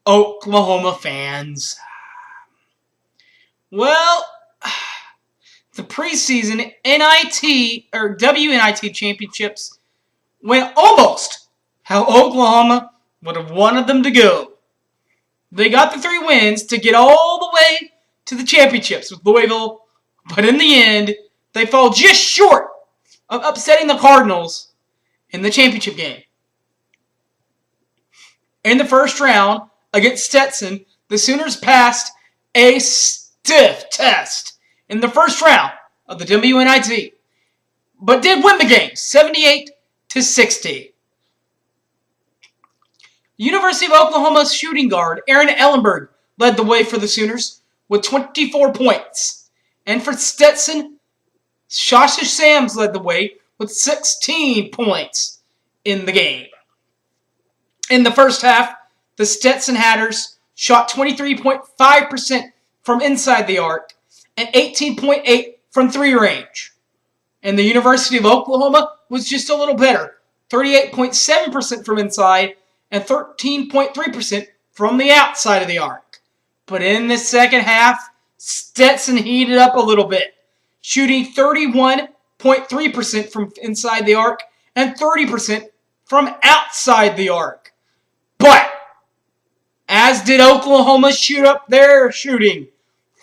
Oklahoma fans. Well, the preseason NIT or WNIT championships went almost how Oklahoma would have wanted them to go. They got the 3 wins to get all the way to the championships with Louisville, but in the end, they fall just short of upsetting the Cardinals in the championship game. In the first round against Stetson, the Sooners passed a stiff test in the first round of the WNIT, but did win the game 78-60. University of Oklahoma's shooting guard Aaron Ellenberg led the way for the Sooners with 24 points. And for Stetson, Shasha Sams led the way with 16 points in the game. In the first half, the Stetson Hatters shot 23.5% from inside the arc and 18.8% from 3 range. And the University of Oklahoma was just a little better, 38.7% from inside and 13.3% from the outside of the arc. But in the second half, Stetson heated up a little bit, shooting 31.3% from inside the arc and 30% from outside the arc. But, as did Oklahoma shoot up their shooting,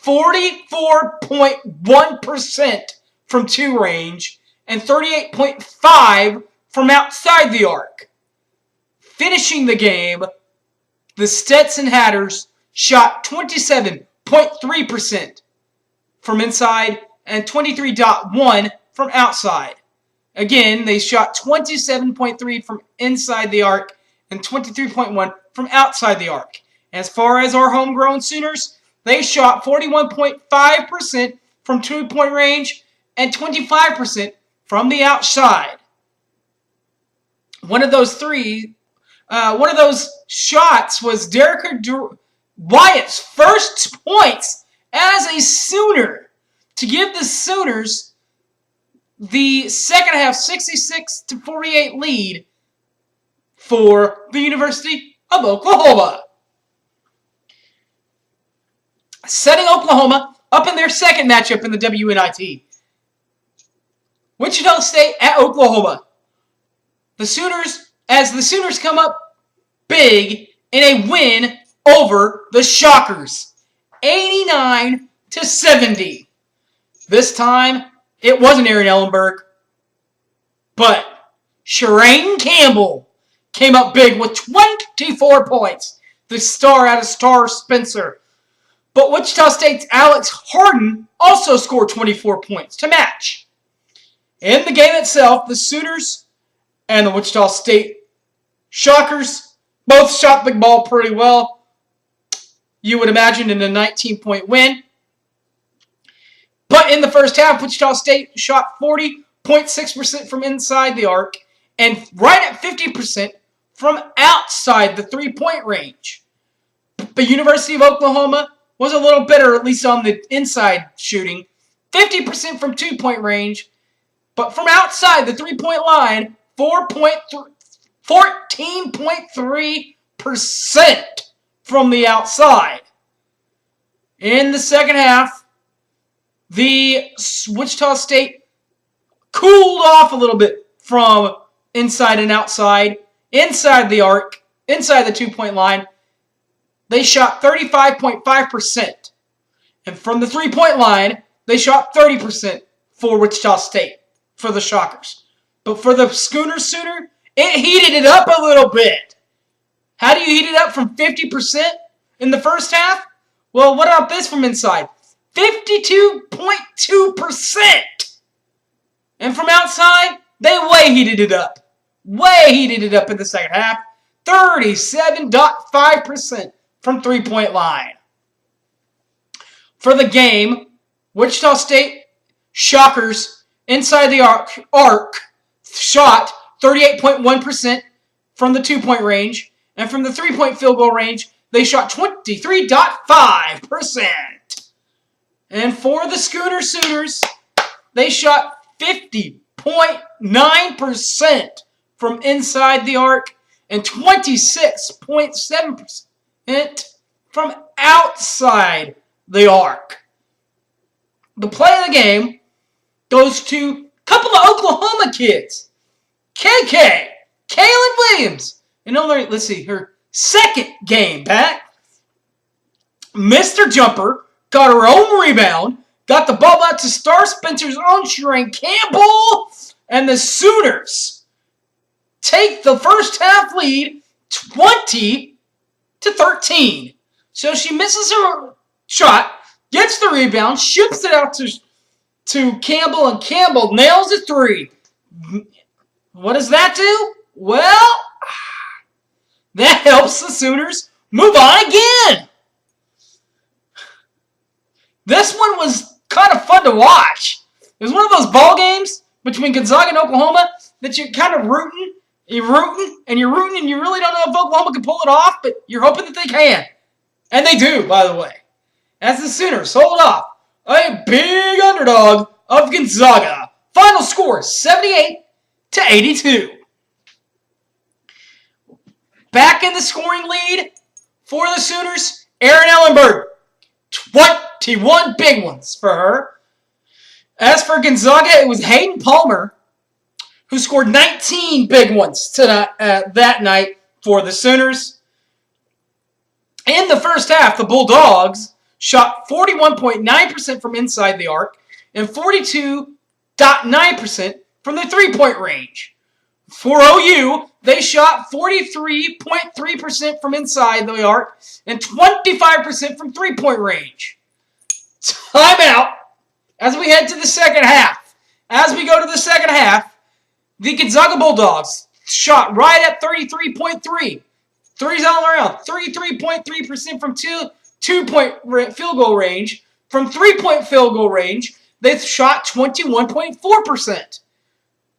44.1% from 2 range and 38.5% from outside the arc. Finishing the game, the Stetson Hatters shot 27.3% from inside and 23.1% from outside. Again, they shot 27.3% from inside the arc and 23.1% from outside the arc. As far as our homegrown Sooners, they shot 41.5% from 2-point range and 25% from the outside. One of those shots was Derek Wyatt's first points as a Sooner to give the Sooners the second half 66-48 lead for the University of Oklahoma. Setting Oklahoma up in their second matchup in the WNIT. Wichita State at Oklahoma. The Sooners come up big in a win over the Shockers, 89-70. This time, it wasn't Aaron Ellenberg, but Shireen Campbell came up big with 24 points, the star out of Star Spencer. But Wichita State's Alex Harden also scored 24 points to match. In the game itself, the Sooners and the Wichita State Shockers both shot the ball pretty well. You would imagine in a 19-point win. But in the first half, Wichita State shot 40.6% from inside the arc and right at 50% from outside the 3-point range. The University of Oklahoma was a little better, at least on the inside shooting, 50% from 2-point range, but from outside the 3-point line, 14.3% from the outside. In the second half, the Wichita State cooled off a little bit from inside and outside. Inside the arc, inside the 2-point line, they shot 35.5%. And from the 3-point line, they shot 30% for Wichita State, for the Shockers. But for the Sooner, it heated it up a little bit. How do you heat it up from 50% in the first half? Well, what about this from inside? 52.2%. And from outside, they way heated it up. Way heated it up in the second half. 37.5% from 3-point line. For the game, Wichita State Shockers inside the arc shot 38.1% from the 2-point range, and from the 3-point field goal range, they shot 23.5%. And for the Sooners, they shot 50.9% from inside the arc and 26.7% from outside the arc. The play of the game goes to a couple of Oklahoma kids. KK, Kaylin Williams, and only, let's see, her second game back. Mr. Jumper got her own rebound, got the ball out to Star Spencer's own Shereen Campbell, and the Sooners take the first half lead 20-13. So she misses her shot, gets the rebound, shoots it out to Campbell, and Campbell nails a three. What does that do? Well, that helps the Sooners move on again. This one was kind of fun to watch. It was one of those ball games between Gonzaga and Oklahoma that you're kind of rooting. You're rooting, and you really don't know if Oklahoma can pull it off, but you're hoping that they can. And they do, by the way. As the Sooners hold off a big underdog of Gonzaga. Final score, 78-82. Back in the scoring lead for the Sooners, Erin Ellenberg. 21 big ones for her. As for Gonzaga, it was Hayden Palmer who scored 19 big ones that night for the Sooners. In the first half, the Bulldogs shot 41.9% from inside the arc and 42.9% from the three-point range. For OU, they shot 43.3% from inside the arc and 25% from three-point range. Timeout as we head to the second half. As we go to the second half, the Gonzaga Bulldogs shot right at 33.3. Threes all around. 33.3% from two-point field goal range. From three-point field goal range, they shot 21.4%.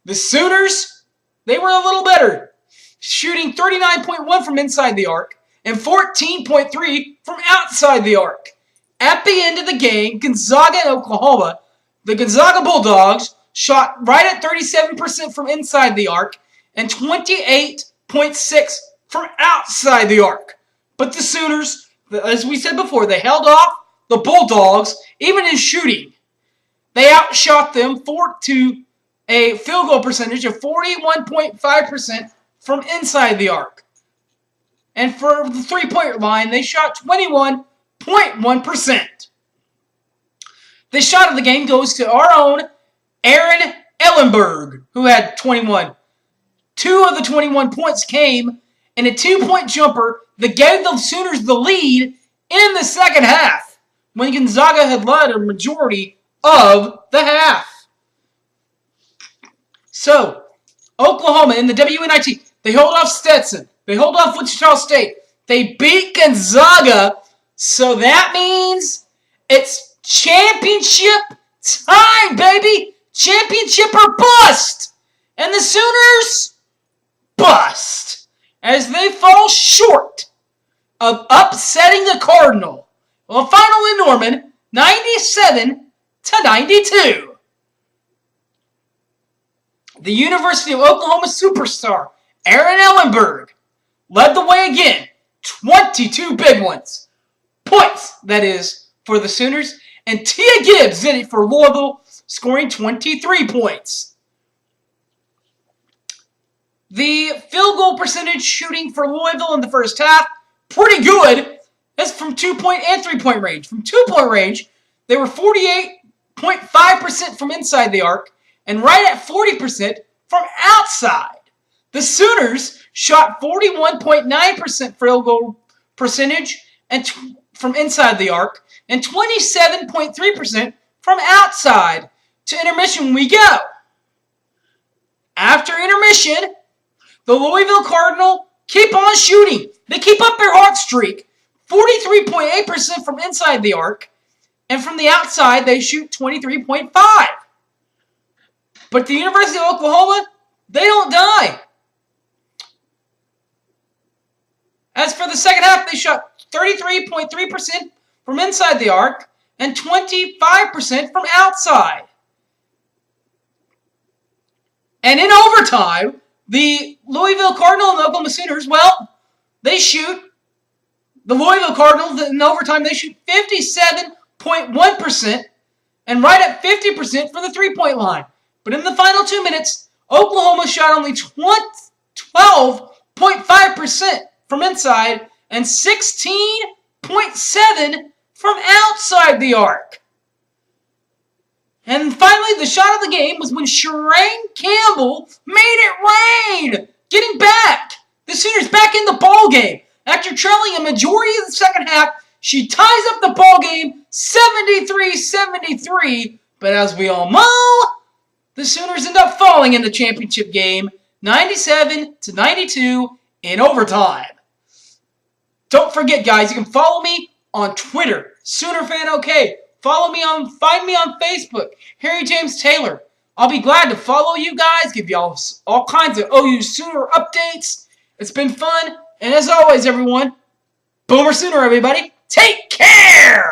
The Sooners, they were a little better, shooting 39.1 from inside the arc and 14.3 from outside the arc. At the end of the game, Gonzaga and Oklahoma, the Gonzaga Bulldogs shot right at 37% from inside the arc and 28.6 from outside the arc. But the Sooners, as we said before, they held off the Bulldogs, even in shooting. They outshot them to a field goal percentage of 41.5% from inside the arc. And for the three-point line, they shot 21.1%. This shot of the game goes to our own Erin Ellenberg, who had 21. 2 of the 21 points came in a two-point jumper that gave the Sooners the lead in the second half, when Gonzaga had led a majority of the half. So, Oklahoma in the WNIT, they hold off Stetson. They hold off Wichita State. They beat Gonzaga, so that means it's championship time, baby! Championship or bust! And the Sooners bust as they fall short of upsetting the Cardinal. Well, final in Norman, 97-92. The University of Oklahoma superstar, Erin Ellenberg, led the way again. 22 big ones. Points, that is, for the Sooners. And Tia Gibbs in it for Louisville, scoring 23 points. The field goal percentage shooting for Louisville in the first half, pretty good. That's from 2-point and 3-point range. From 2-point range, they were 48.5% from inside the arc and right at 40% from outside. The Sooners shot 41.9% field goal percentage and from inside the arc and 27.3% from outside. To intermission we go. After intermission, the Louisville Cardinal keep on shooting. They keep up their hot streak. 43.8% from inside the arc. And from the outside, they shoot 23.5. But the University of Oklahoma, they don't die. As for the second half, they shot 33.3% from inside the arc and 25% from outside. And in overtime, the Louisville Cardinal and the Oklahoma Sooners, well, they shoot The Louisville Cardinals, in overtime, they shoot 57.1% and right at 50% for the three-point line. But in the final 2 minutes, Oklahoma shot only 12.5% from inside and 16.7% from outside the arc. And finally, the shot of the game was when Sherane Campbell made it rain, getting back. The Sooners back in the ball game. After trailing a majority of the second half, she ties up the ball game 73-73. But as we all know, the Sooners end up falling in the championship game 97-92 in overtime. Don't forget, guys, you can follow me on Twitter, SoonerFanOK. Find me on Facebook, Harry James Taylor. I'll be glad to follow you guys, give y'all all kinds of OU Sooner updates. It's been fun, and as always, everyone, Boomer Sooner, everybody. Take care!